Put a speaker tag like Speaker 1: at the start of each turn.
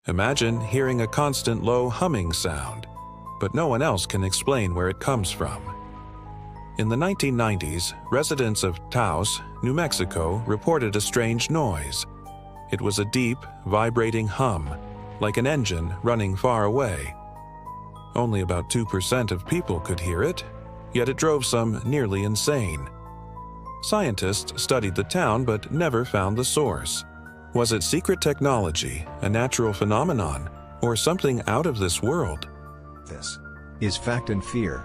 Speaker 1: Imagine hearing a constant low humming sound, but no one else can explain where it comes from. In the 1990s, residents of Taos, New Mexico, reported a strange noise. It was a deep, vibrating hum, like an engine running far away. Only about 2% of people could hear it, yet it drove some nearly insane. Scientists studied the town but never found the source. Was it secret technology, a natural phenomenon, or something out of this world?
Speaker 2: This is Fact and Fear.